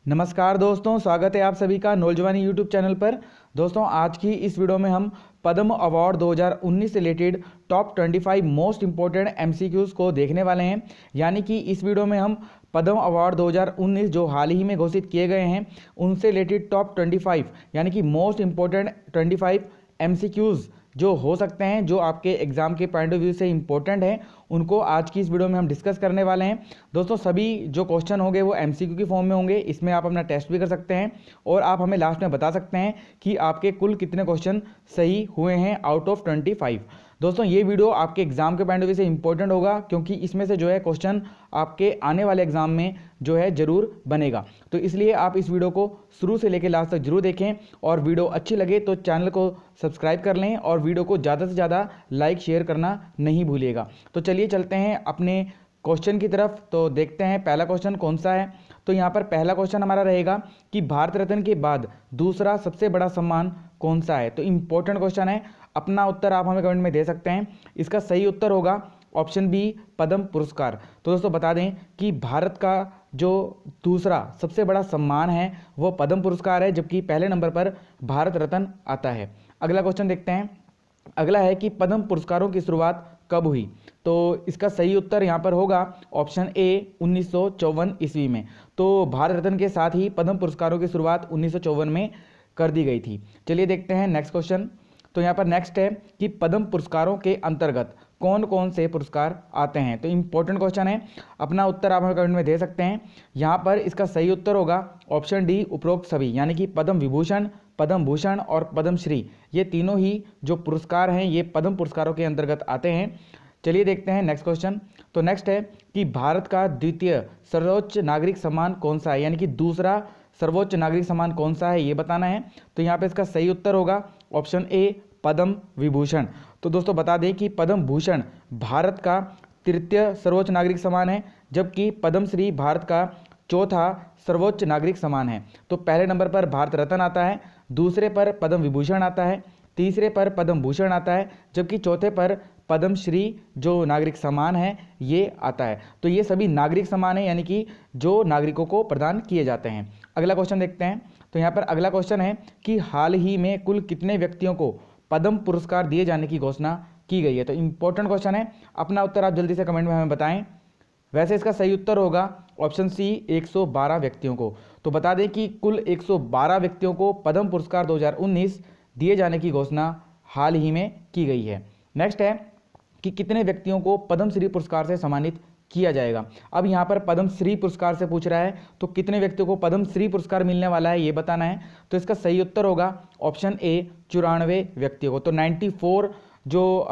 नमस्कार दोस्तों, स्वागत है आप सभी का नौजवानी यूट्यूब चैनल पर। दोस्तों, आज की इस वीडियो में हम पद्म अवार्ड 2019 से related top 25 most important MCQs को देखने वाले हैं। यानी कि इस वीडियो में हम पद्म अवार्ड 2019 जो हाल ही में घोषित किए गए हैं उनसे रिलेटेड टॉप 25 यानी कि मोस्ट इंपॉर्टेंट 25 एमसीक्यूज़ जो हो सकते हैं, जो आपके एग्जाम के पॉइंट ऑफ व्यू से इंपॉर्टेंट हैं, उनको आज की इस वीडियो में हम डिस्कस करने वाले हैं। दोस्तों, सभी जो क्वेश्चन होंगे वो एमसीक्यू की फॉर्म में होंगे। इसमें आप अपना टेस्ट भी कर सकते हैं और आप हमें लास्ट में बता सकते हैं कि आपके कुल कितने क्वेश्चन सही हुए हैं आउट ऑफ 25। दोस्तों, ये वीडियो आपके एग्जाम के पॉइंट ऑफ व्यू से इंपॉर्टेंट होगा क्योंकि इसमें से जो है क्वेश्चन आपके आने वाले एग्जाम में जो है ज़रूर बनेगा। तो इसलिए आप इस वीडियो को शुरू से लेकर लास्ट तक जरूर देखें और वीडियो अच्छी लगे तो चैनल को सब्सक्राइब कर लें और वीडियो को ज़्यादा से ज़्यादा लाइक शेयर करना नहीं भूलिएगा। तो चलिए चलते हैं अपने क्वेश्चन की तरफ। तो देखते हैं पहला क्वेश्चन कौन सा है। तो यहाँ पर पहला क्वेश्चन हमारा रहेगा कि भारत रत्न के बाद दूसरा सबसे बड़ा सम्मान कौन सा है। तो इंपॉर्टेंट क्वेश्चन है, अपना उत्तर आप हमें कमेंट में दे सकते हैं। इसका सही उत्तर होगा ऑप्शन बी, पद्म पुरस्कार। तो दोस्तों बता दें कि भारत का जो दूसरा सबसे बड़ा सम्मान है वो पद्म पुरस्कार है, जबकि पहले नंबर पर भारत रत्न आता है। अगला क्वेश्चन देखते हैं। अगला है कि पद्म पुरस्कारों की शुरुआत कब हुई। तो इसका सही उत्तर यहाँ पर होगा ऑप्शन ए, 1954 ईस्वी में। तो भारत रत्न के साथ ही पद्म पुरस्कारों की शुरुआत 1954 में कर दी गई थी। चलिए देखते हैं नेक्स्ट क्वेश्चन। तो यहाँ पर नेक्स्ट है कि पद्म पुरस्कारों के अंतर्गत कौन कौन से पुरस्कार आते हैं। तो इंपॉर्टेंट क्वेश्चन है, अपना उत्तर आप हमें कमेंट में दे सकते हैं। यहाँ पर इसका सही उत्तर होगा ऑप्शन डी, उपरोक्त सभी, यानी कि पद्म विभूषण, पद्म भूषण और पद्मश्री, ये तीनों ही जो पुरस्कार हैं ये पद्म पुरस्कारों के अंतर्गत आते हैं। चलिए देखते हैं नेक्स्ट क्वेश्चन। तो नेक्स्ट है कि भारत का द्वितीय सर्वोच्च नागरिक सम्मान कौन सा है, यानी कि दूसरा सर्वोच्च नागरिक सम्मान कौन सा है ये बताना है। तो यहाँ पे इसका सही उत्तर होगा ऑप्शन ए, पद्म विभूषण। तो दोस्तों बता दें कि पद्म भूषण भारत का तृतीय सर्वोच्च नागरिक सम्मान है, जबकि पद्मश्री भारत का चौथा सर्वोच्च नागरिक सम्मान है। तो पहले नंबर पर भारत रत्न आता है, दूसरे पर पद्म विभूषण आता है, तीसरे पर पद्म भूषण आता है, जबकि चौथे पर पद्मश्री जो नागरिक सम्मान है ये आता है। तो ये सभी नागरिक सम्मान है, यानी कि जो नागरिकों को प्रदान किए जाते हैं। अगला क्वेश्चन देखते हैं। तो यहाँ पर अगला क्वेश्चन है कि हाल ही में कुल कितने व्यक्तियों को पद्म पुरस्कार दिए जाने की घोषणा की गई है। तो इंपॉर्टेंट क्वेश्चन है, अपना उत्तर आप जल्दी से कमेंट में हमें बताएं। वैसे इसका सही उत्तर होगा ऑप्शन सी, 112 व्यक्तियों को। तो बता दें कि कुल 112 व्यक्तियों को पद्म पुरस्कार 2019 दिए जाने की घोषणा हाल ही में की गई है। नेक्स्ट है कि कितने व्यक्तियों को पद्मश्री पुरस्कार से सम्मानित किया जाएगा। अब यहाँ पर पद्मश्री पुरस्कार से पूछ रहा है, तो कितने व्यक्तियों को पद्मश्री पुरस्कार मिलने वाला है ये बताना है। तो इसका सही उत्तर होगा ऑप्शन ए, 94 व्यक्तियों को। तो 94 जो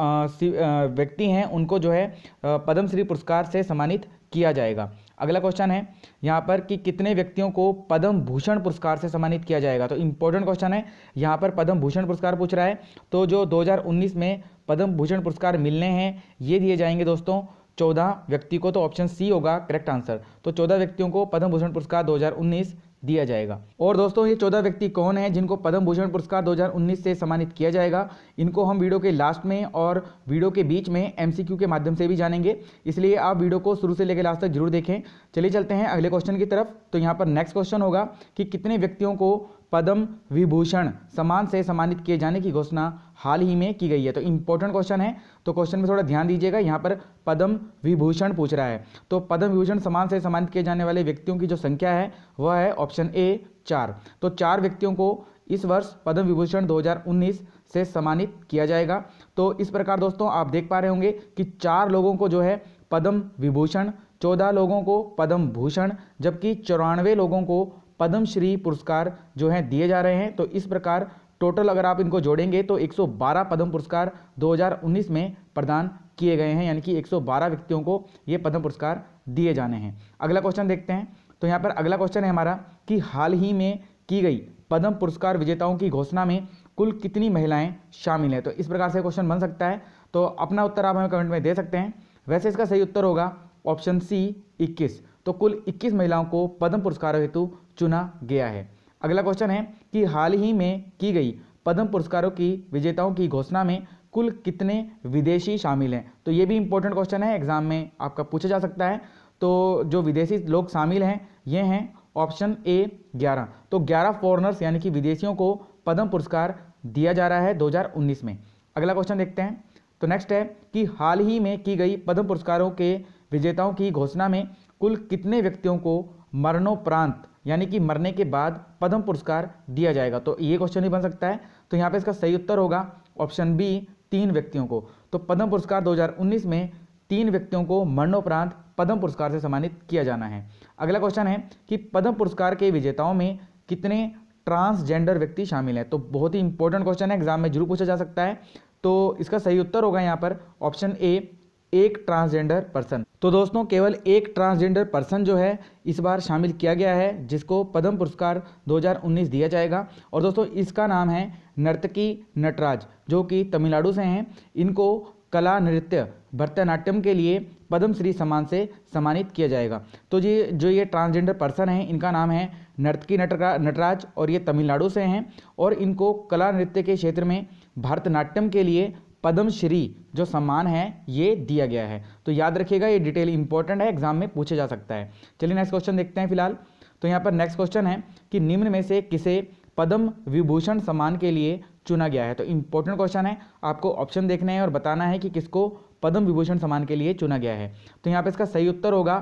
व्यक्ति हैं उनको जो है पद्मश्री पुरस्कार से सम्मानित किया जाएगा। अगला क्वेश्चन है यहाँ पर कि कितने व्यक्तियों को पद्म भूषण पुरस्कार से सम्मानित किया जाएगा। तो इंपॉर्टेंट क्वेश्चन है, यहाँ पर पद्म भूषण पुरस्कार पूछ रहा है। तो जो 2019 में पद्म भूषण पुरस्कार मिलने हैं ये दिए जाएंगे दोस्तों 14 व्यक्ति को। तो ऑप्शन सी होगा करेक्ट आंसर। तो 14 व्यक्तियों को पद्म भूषण पुरस्कार 2019 दिया जाएगा। और दोस्तों, ये 14 व्यक्ति कौन हैं जिनको पद्म भूषण पुरस्कार 2019 से सम्मानित किया जाएगा, इनको हम वीडियो के लास्ट में और वीडियो के बीच में एमसीक्यू के माध्यम से भी जानेंगे, इसलिए आप वीडियो को शुरू से लेकर लास्ट तक जरूर देखें। चलिए चलते हैं अगले क्वेश्चन की तरफ। तो यहाँ पर नेक्स्ट क्वेश्चन होगा कि कितने व्यक्तियों को पद्म विभूषण सम्मान से सम्मानित किए जाने की घोषणा हाल ही में की गई है। तो इंपॉर्टेंट क्वेश्चन है, तो क्वेश्चन में थोड़ा ध्यान दीजिएगा। यहाँ पर पद्म विभूषण पूछ रहा है, तो पद्म विभूषण सम्मान से सम्मानित किए जाने वाले व्यक्तियों की जो संख्या है वह है ऑप्शन ए, 4। तो 4 व्यक्तियों को इस वर्ष पद्म विभूषण 2019 से सम्मानित किया जाएगा। तो इस प्रकार दोस्तों आप देख पा रहे होंगे कि 4 लोगों को जो है पद्म विभूषण, 14 लोगों को पद्म भूषण, जबकि 94 लोगों को पद्मश्री पुरस्कार जो हैं दिए जा रहे हैं। तो इस प्रकार टोटल अगर आप इनको जोड़ेंगे तो 112 पद्म पुरस्कार 2019 में प्रदान किए गए हैं, यानी कि 112 व्यक्तियों को ये पद्म पुरस्कार दिए जाने हैं। अगला क्वेश्चन देखते हैं। तो यहाँ पर अगला क्वेश्चन है हमारा कि हाल ही में की गई पद्म पुरस्कार विजेताओं की घोषणा में कुल कितनी महिलाएं शामिल हैं। तो इस प्रकार से क्वेश्चन बन सकता है। तो अपना उत्तर आप हमें कमेंट में दे सकते हैं। वैसे इसका सही उत्तर होगा ऑप्शन सी, 21। तो कुल 21 महिलाओं को पद्म पुरस्कारों हेतु चुना गया है। अगला क्वेश्चन है कि हाल ही में की गई पद्म पुरस्कारों की विजेताओं की घोषणा में कुल कितने विदेशी शामिल हैं। तो ये भी इंपॉर्टेंट क्वेश्चन है, एग्जाम में आपका पूछा जा सकता है। तो जो विदेशी लोग शामिल हैं ये हैं ऑप्शन ए 11। तो 11 फॉरेनर्स यानी कि विदेशियों को पद्म पुरस्कार दिया जा रहा है 2019 में। अगला क्वेश्चन देखते हैं। तो नेक्स्ट है कि हाल ही में की गई पद्म पुरस्कारों के विजेताओं की घोषणा में कुल कितने व्यक्तियों को मरणोपरांत यानी कि मरने के बाद पद्म पुरस्कार दिया जाएगा? तो ये क्वेश्चन ही बन सकता है। तो यहाँ पे इसका सही उत्तर होगा ऑप्शन बी 3 व्यक्तियों को। तो पद्म पुरस्कार 2019 में 3 व्यक्तियों को मरणोपरांत पद्म पुरस्कार से सम्मानित किया जाना है। अगला क्वेश्चन है कि पद्म पुरस्कार के विजेताओं में कितने ट्रांसजेंडर व्यक्ति शामिल हैं? तो बहुत ही इंपॉर्टेंट क्वेश्चन है, एग्जाम में जरूर पूछा जा सकता है। तो इसका सही उत्तर होगा यहाँ पर ऑप्शन ए, एक ट्रांसजेंडर पर्सन। तो दोस्तों केवल एक ट्रांसजेंडर पर्सन जो है इस बार शामिल किया गया है जिसको पद्म पुरस्कार 2019 दिया जाएगा। और दोस्तों इसका नाम है नर्तकी नटराज, जो कि तमिलनाडु से हैं। इनको कला नृत्य भरतनाट्यम के लिए पद्म श्री सम्मान से सम्मानित किया जाएगा। तो ये ट्रांसजेंडर पर्सन हैं, इनका नाम है नर्तकी नटराज और ये तमिलनाडु से हैं और इनको कला नृत्य के क्षेत्र में भरतनाट्यम के लिए पद्मश्री जो सम्मान है ये दिया गया है। तो याद रखिएगा, ये डिटेल इंपॉर्टेंट है, एग्जाम में पूछे जा सकता है। चलिए नेक्स्ट क्वेश्चन देखते हैं फिलहाल। तो यहाँ पर नेक्स्ट क्वेश्चन है कि निम्न में से किसे पद्म विभूषण सम्मान के लिए चुना गया है? तो इंपॉर्टेंट क्वेश्चन है, आपको ऑप्शन देखने हैं और बताना है कि किसको पद्म विभूषण सम्मान के लिए चुना गया है। तो यहाँ पर इसका सही उत्तर होगा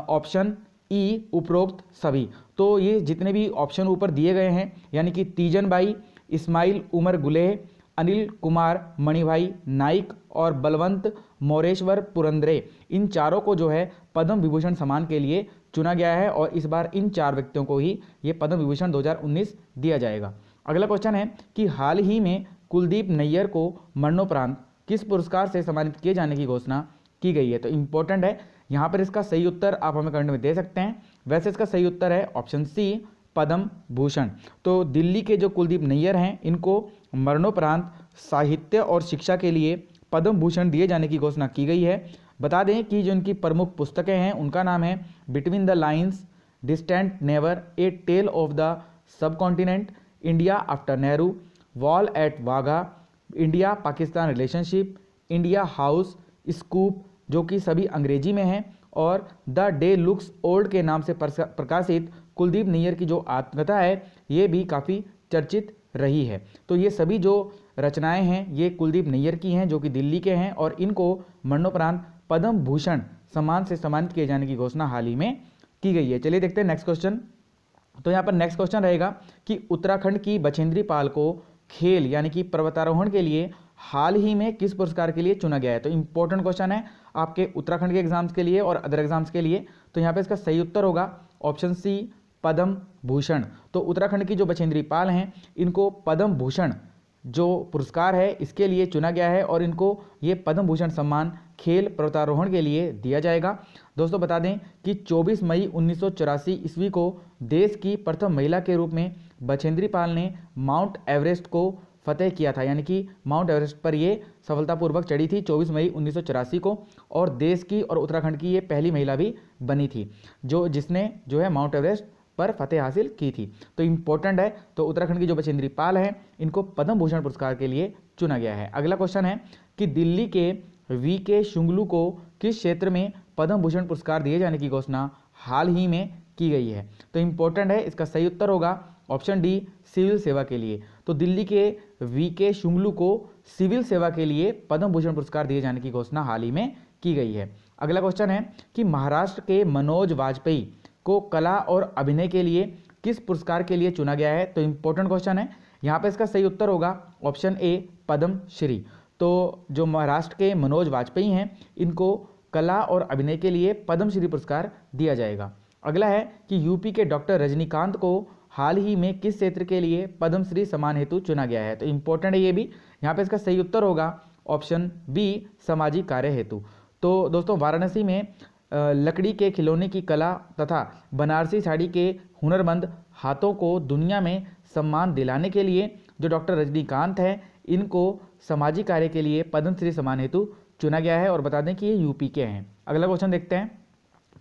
ऑप्शन ई, उपरोक्त सभी। तो ये जितने भी ऑप्शन ऊपर दिए गए हैं यानी कि तीजन बाई, इस्माइल उमर गुलेह, अनिल कुमार मणिभाई नाइक और बलवंत मोरेश्वर पुरंदरे, इन चारों को जो है पद्म विभूषण सम्मान के लिए चुना गया है और इस बार इन 4 व्यक्तियों को ही ये पद्म विभूषण 2019 दिया जाएगा। अगला क्वेश्चन है कि हाल ही में कुलदीप नैयर को मरणोपरांत किस पुरस्कार से सम्मानित किए जाने की घोषणा की गई है? तो इंपॉर्टेंट है, यहाँ पर इसका सही उत्तर आप हमें कमेंट में दे सकते हैं। वैसे इसका सही उत्तर है ऑप्शन सी, पद्म भूषण। तो दिल्ली के जो कुलदीप नैयर हैं इनको मरणोपरांत साहित्य और शिक्षा के लिए पद्म भूषण दिए जाने की घोषणा की गई है। बता दें कि जो इनकी प्रमुख पुस्तकें हैं उनका नाम है between the lines, distant neighbours, a tale of the subcontinent, India after Nehru, wall at Wagah, India Pakistan relationship, India house, scoop, जो कि सभी अंग्रेजी में हैं, और द डे लुक्स ओल्ड के नाम से प्रकाशित कुलदीप नैयर की जो आत्मकथा है ये भी काफ़ी चर्चित रही है। तो ये सभी जो रचनाएं हैं ये कुलदीप नैयर की हैं जो कि दिल्ली के हैं और इनको मरणोपरांत पद्म भूषण सम्मान से सम्मानित किए जाने की घोषणा हाल ही में की गई है। चलिए देखते हैं नेक्स्ट क्वेश्चन। तो यहाँ पर नेक्स्ट क्वेश्चन रहेगा कि उत्तराखंड की बछेंद्री पाल को खेल यानी कि पर्वतारोहण के लिए हाल ही में किस पुरस्कार के लिए चुना गया है? तो इंपॉर्टेंट क्वेश्चन है आपके उत्तराखंड के एग्जाम्स के लिए और अदर एग्जाम्स के लिए। तो यहाँ पे इसका सही उत्तर होगा ऑप्शन सी, पद्म भूषण। तो उत्तराखंड की जो बछेंद्री पाल हैं इनको पद्म भूषण जो पुरस्कार है इसके लिए चुना गया है और इनको ये पद्म भूषण सम्मान खेल पर्वतारोहण के लिए दिया जाएगा। दोस्तों बता दें कि 24 मई 1984 ईस्वी को देश की प्रथम महिला के रूप में बछेंद्री पाल ने माउंट एवरेस्ट को फतेह किया था, यानी कि माउंट एवरेस्ट पर ये सफलतापूर्वक चढ़ी थी 24 मई 1984 को और देश की और उत्तराखंड की ये पहली महिला भी बनी थी जिसने जो है माउंट एवरेस्ट पर फतेह हासिल की थी। तो इंपॉर्टेंट है, तो उत्तराखंड की जो बछेंद्री पाल है इनको पद्म भूषण पुरस्कार के लिए चुना गया है। अगला क्वेश्चन है कि दिल्ली के वी.के. शुंगलू को किस क्षेत्र में पद्म भूषण पुरस्कार दिए जाने की घोषणा हाल ही में की गई है? तो इंपॉर्टेंट है, इसका सही उत्तर होगा ऑप्शन डी, सिविल सेवा के लिए। तो दिल्ली के वी.के. शुंगलू को सिविल सेवा के लिए पद्म भूषण पुरस्कार दिए जाने की घोषणा हाल ही में की गई है। अगला क्वेश्चन है कि महाराष्ट्र के मनोज वाजपेयी को कला और अभिनय के लिए किस पुरस्कार के लिए चुना गया है? तो इंपॉर्टेंट क्वेश्चन है, यहाँ पे इसका सही उत्तर होगा ऑप्शन ए, पद्म श्री। तो जो महाराष्ट्र के मनोज वाजपेयी हैं इनको कला और अभिनय के लिए पद्म श्री पुरस्कार दिया जाएगा। अगला है कि यूपी के डॉक्टर रजनीकांत को हाल ही में किस क्षेत्र के लिए पद्म श्री सम्मान हेतु चुना गया है? तो इंपॉर्टेंट है ये भी, यहाँ पे इसका सही उत्तर होगा ऑप्शन बी, सामाजिक कार्य हेतु। तो दोस्तों वाराणसी में लकड़ी के खिलौने की कला तथा बनारसी साड़ी के हुनरमंद हाथों को दुनिया में सम्मान दिलाने के लिए जो डॉक्टर रजनीकांत हैं इनको सामाजिक कार्य के लिए पद्मश्री सम्मान हेतु चुना गया है और बता दें कि ये यूपी के हैं। अगला क्वेश्चन देखते हैं।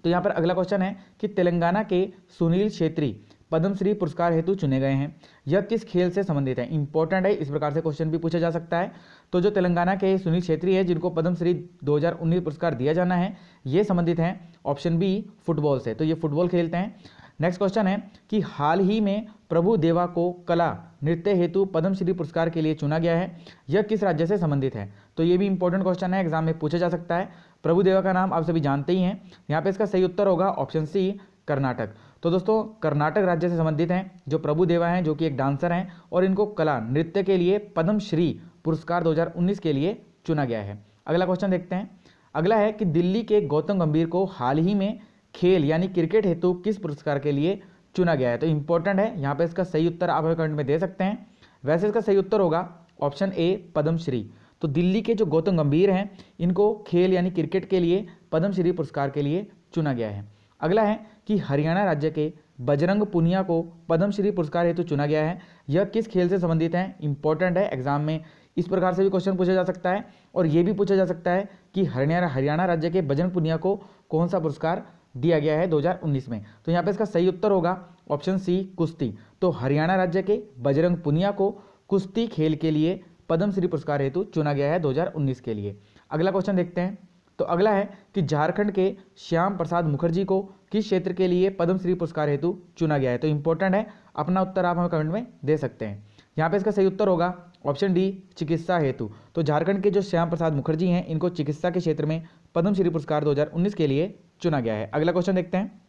तो यहाँ पर अगला क्वेश्चन है कि तेलंगाना के सुनील छेत्री पद्मश्री पुरस्कार हेतु चुने गए हैं, यह किस खेल से संबंधित है? इंपॉर्टेंट है, इस प्रकार से क्वेश्चन भी पूछा जा सकता है। तो जो तेलंगाना के सुनील छेत्री है जिनको पद्मश्री 2019 पुरस्कार दिया जाना है ये संबंधित हैं ऑप्शन बी, फुटबॉल से। तो ये फुटबॉल खेलते हैं। नेक्स्ट क्वेश्चन है कि हाल ही में प्रभु देवा को कला नृत्य हेतु पद्मश्री पुरस्कार के लिए चुना गया है, यह किस राज्य से संबंधित है? तो ये भी इंपॉर्टेंट क्वेश्चन है, एग्जाम में पूछा जा सकता है। प्रभु देवा का नाम आप सभी जानते ही हैं। यहाँ पे इसका सही उत्तर होगा ऑप्शन सी, कर्नाटक। तो दोस्तों कर्नाटक राज्य से संबंधित हैं जो प्रभु देवा हैं, जो कि एक डांसर हैं, और इनको कला नृत्य के लिए पद्मश्री पुरस्कार 2019 के लिए चुना गया है। अगला क्वेश्चन देखते हैं। अगला है कि दिल्ली के गौतम गंभीर को हाल ही में खेल यानी क्रिकेट हेतु किस पुरस्कार के लिए चुना गया है? तो इंपॉर्टेंट है, यहाँ पे इसका सही उत्तर आप हमें कमेंट में दे सकते हैं। वैसे इसका सही उत्तर होगा ऑप्शन ए, पद्मश्री। तो दिल्ली के जो गौतम गंभीर हैं इनको खेल यानी क्रिकेट के लिए पद्मश्री पुरस्कार के लिए चुना गया है। अगला है कि हरियाणा राज्य के बजरंग पुनिया को पद्मश्री पुरस्कार हेतु चुना गया है, यह किस खेल से संबंधित है? इंपॉर्टेंट है, एग्जाम में इस प्रकार से भी क्वेश्चन पूछा जा सकता है। और ये भी पूछा जा सकता है कि हरियाणा राज्य के बजरंग पुनिया को कौन सा पुरस्कार दिया गया है 2019 में? तो यहाँ पे इसका सही उत्तर होगा ऑप्शन सी, कुश्ती। तो हरियाणा राज्य के बजरंग पुनिया को कुश्ती खेल के लिए पद्मश्री पुरस्कार हेतु चुना गया है 2019 के लिए। अगला क्वेश्चन देखते हैं। तो अगला है कि झारखंड के श्याम प्रसाद मुखर्जी को किस क्षेत्र के लिए पद्मश्री पुरस्कार हेतु चुना गया है? तो इंपॉर्टेंट है, अपना उत्तर आप हमें कमेंट में दे सकते हैं। यहाँ पे इसका सही उत्तर होगा ऑप्शन डी, चिकित्सा हेतु। तो झारखंड के जो श्याम प्रसाद मुखर्जी हैं इनको चिकित्सा के क्षेत्र में पद्मश्री पुरस्कार 2019 के लिए चुना गया है। अगला क्वेश्चन देखते हैं।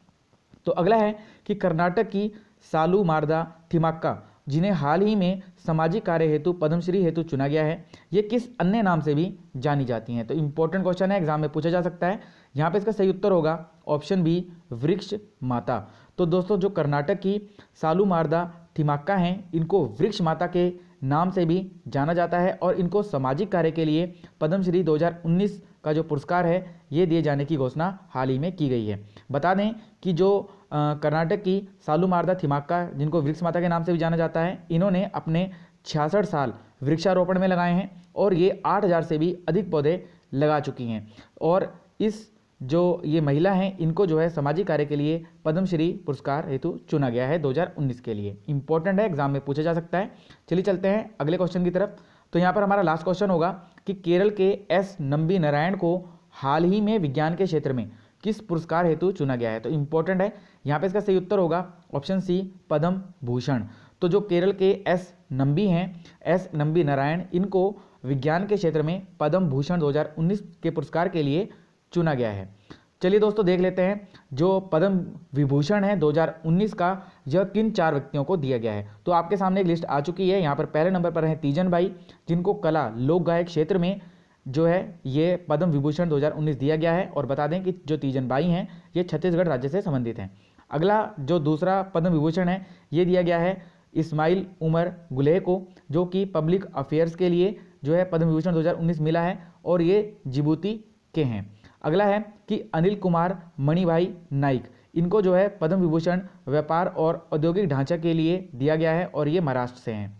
तो अगला है कि कर्नाटक की सालू मारदा थिमक्का, जिन्हें हाल ही में सामाजिक कार्य हेतु पद्मश्री हेतु चुना गया है, ये किस अन्य नाम से भी जानी जाती हैं? तो इंपॉर्टेंट क्वेश्चन है, एग्जाम में पूछा जा सकता है। यहाँ पे इसका सही उत्तर होगा ऑप्शन बी, वृक्ष माता। तो दोस्तों जो कर्नाटक की सालू मारदा थिमक्का हैं इनको वृक्ष माता के नाम से भी जाना जाता है और इनको सामाजिक कार्य के लिए पद्मश्री 2019 का जो पुरस्कार है ये दिए जाने की घोषणा हाल ही में की गई है। बता दें कि जो कर्नाटक की सालू मारदा थिमक्का, जिनको वृक्ष माता के नाम से भी जाना जाता है, इन्होंने अपने 66 साल वृक्षारोपण में लगाए हैं और ये 8000 से भी अधिक पौधे लगा चुकी हैं। और इस जो ये महिला हैं इनको जो है सामाजिक कार्य के लिए पद्मश्री पुरस्कार हेतु चुना गया है 2019 के लिए। इंपॉर्टेंट है, एग्जाम में पूछा जा सकता है। चलिए चलते हैं अगले क्वेश्चन की तरफ। तो यहाँ पर हमारा लास्ट क्वेश्चन होगा कि केरल के एस नंबी नारायण को हाल ही में विज्ञान के क्षेत्र में किस पुरस्कार हेतु चुना गया है? तो इंपॉर्टेंट है, यहाँ पे इसका सही उत्तर होगा ऑप्शन सी, पद्म भूषण। तो जो केरल के एस नंबी हैं, एस नंबी नारायण, इनको विज्ञान के क्षेत्र में पद्म भूषण 2019 के पुरस्कार के लिए चुना गया है। चलिए दोस्तों देख लेते हैं जो पद्म विभूषण है 2019 का, यह किन 4 व्यक्तियों को दिया गया है। तो आपके सामने एक लिस्ट आ चुकी है। यहाँ पर पहले नंबर पर हैं तीजन बाई, जिनको कला लोक गायक क्षेत्र में जो है ये पद्म विभूषण 2019 दिया गया है। और बता दें कि जो तीजन बाई हैं ये छत्तीसगढ़ राज्य से संबंधित हैं। अगला जो दूसरा पद्म विभूषण है ये दिया गया है इस्माइल उमर गुलेह को, जो कि पब्लिक अफेयर्स के लिए जो है पद्म विभूषण 2019 मिला है और ये जिबूती के हैं। अगला है कि अनिल कुमार मणिभाई नाइक, इनको जो है पद्म विभूषण व्यापार और औद्योगिक ढांचा के लिए दिया गया है और ये महाराष्ट्र से हैं।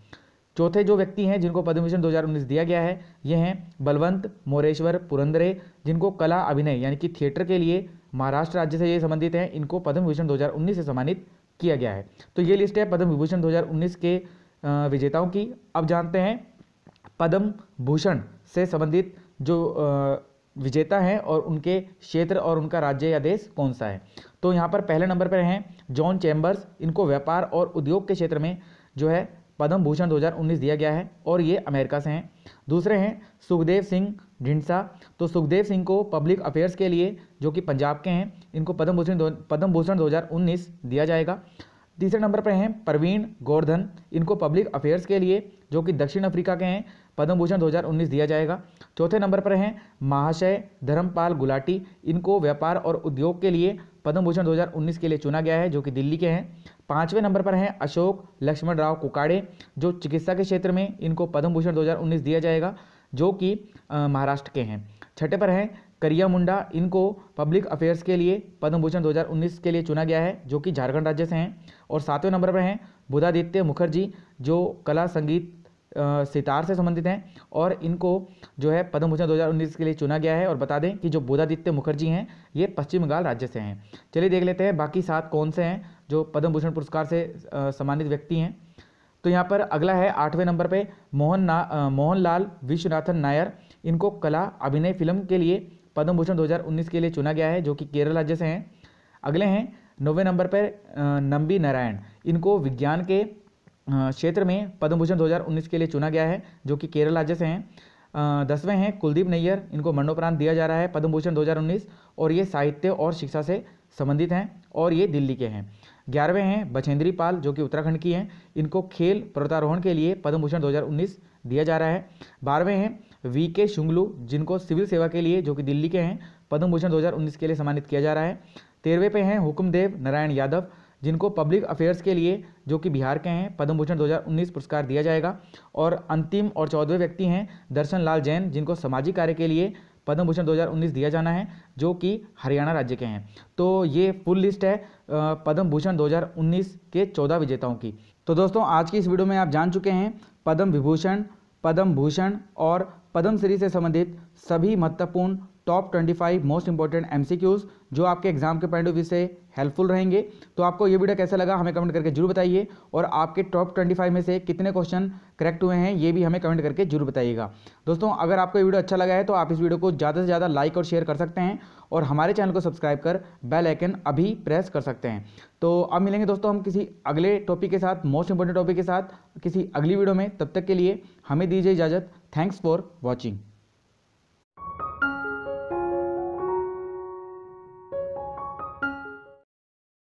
चौथे जो व्यक्ति हैं जिनको पद्म विभूषण 2019 दिया गया है ये हैं बलवंत मोरेश्वर पुरंदरे, जिनको कला अभिनय यानी कि थिएटर के लिए महाराष्ट्र राज्य से ये संबंधित हैं। इनको पद्म विभूषण 2019 से सम्मानित किया गया है। तो ये लिस्ट है पद्म विभूषण 2019 के विजेताओं की। अब जानते हैं पद्म भूषण से संबंधित जो विजेता हैं और उनके क्षेत्र और उनका राज्य या देश कौन सा है। तो यहाँ पर पहले नंबर पर हैं जॉन चैम्बर्स, इनको व्यापार और उद्योग के क्षेत्र में जो है पद्म भूषण 2019 दिया गया है और ये अमेरिका से हैं। दूसरे हैं सुखदेव सिंह ढिंडसा, तो सुखदेव सिंह को पब्लिक अफेयर्स के लिए जो कि पंजाब के हैं, इनको पद्म भूषण 2019 दिया जाएगा। तीसरे नंबर पर हैं प्रवीण गोवर्धन, इनको पब्लिक अफेयर्स के लिए जो कि दक्षिण अफ्रीका के हैं पद्म भूषण 2019 दिया जाएगा। चौथे नंबर पर हैं महाशय धर्मपाल गुलाटी, इनको व्यापार और उद्योग के लिए पद्म भूषण 2019 के लिए चुना गया है, जो कि दिल्ली के हैं। पांचवें नंबर पर हैं अशोक लक्ष्मण राव कुकाड़े, जो चिकित्सा के क्षेत्र में इनको पद्म भूषण 2019 दिया जाएगा, जो कि महाराष्ट्र के हैं। छठे पर हैं करिया मुंडा, इनको पब्लिक अफेयर्स के लिए पद्म भूषण 2019 के लिए चुना गया है, जो कि झारखंड राज्य से हैं। और सातवें नंबर पर हैं बुधादित्य मुखर्जी, जो कला संगीत सितार से संबंधित हैं और इनको जो है पद्म भूषण 2019 के लिए चुना गया है। और बता दें कि जो बुधादित्य मुखर्जी हैं ये पश्चिम बंगाल राज्य से हैं। चलिए देख लेते हैं बाकी 7 कौन से हैं जो पद्म भूषण पुरस्कार से सम्मानित व्यक्ति हैं। तो यहाँ पर अगला है 8वें नंबर पे मोहनलाल विश्वनाथन नायर, इनको कला अभिनय फिल्म के लिए पद्म भूषण 2019 के लिए चुना गया है, जो कि केरल राज्य से हैं। अगले हैं 9वें नंबर पर नंबी नारायण, इनको विज्ञान के क्षेत्र में पद्म भूषण 2019 के लिए चुना गया है, जो कि केरल राज्य से हैं। 10वें हैं कुलदीप नैयर, इनको मरणोपरांत दिया जा रहा है पद्म भूषण 2019, और ये साहित्य और शिक्षा से संबंधित हैं और ये दिल्ली के हैं। 11वें हैं बछेंद्री पाल, जो कि उत्तराखंड की हैं, इनको खेल पर्वतारोहण के लिए पद्म भूषण 2019 दिया जा रहा है। 12वें हैं VK शुंगलू, जिनको सिविल सेवा के लिए, जो कि दिल्ली के हैं, पद्म भूषण 2019 के लिए सम्मानित किया जा रहा है। 13वें पे हैं हुक्मदेव नारायण यादव, जिनको पब्लिक अफेयर्स के लिए, जो कि बिहार के हैं, पद्म भूषण 2019 पुरस्कार दिया जाएगा। और अंतिम और 14वें व्यक्ति हैं दर्शन लाल जैन, जिनको सामाजिक कार्य के लिए पद्म भूषण 2019 दिया जाना है, जो कि हरियाणा राज्य के हैं। तो ये फुल लिस्ट है पद्म भूषण 2019 के 14 विजेताओं की। तो दोस्तों आज की इस वीडियो में आप जान चुके हैं पद्म विभूषण, पद्म भूषण और पद्मश्री से संबंधित सभी महत्वपूर्ण टॉप 25 मोस्ट इंपॉर्टेंट MCQs, जो आपके एग्जाम के पॉइंट ऑफ व्यू से हेल्पफुल रहेंगे। तो आपको ये वीडियो कैसा लगा हमें कमेंट करके जरूर बताइए, और आपके टॉप 25 में से कितने क्वेश्चन करेक्ट हुए हैं ये भी हमें कमेंट करके जरूर बताइएगा। दोस्तों अगर आपको ये वीडियो अच्छा लगा है तो आप इस वीडियो को ज़्यादा से ज़्यादा लाइक और शेयर कर सकते हैं, और हमारे चैनल को सब्सक्राइब कर बेल आइकन अभी प्रेस कर सकते हैं। तो अब मिलेंगे दोस्तों हम किसी अगले टॉपिक के साथ, मोस्ट इंपॉर्टेंट टॉपिक के साथ, किसी अगली वीडियो में। तब तक के लिए हमें दीजिए इजाज़त। Thanks for watching.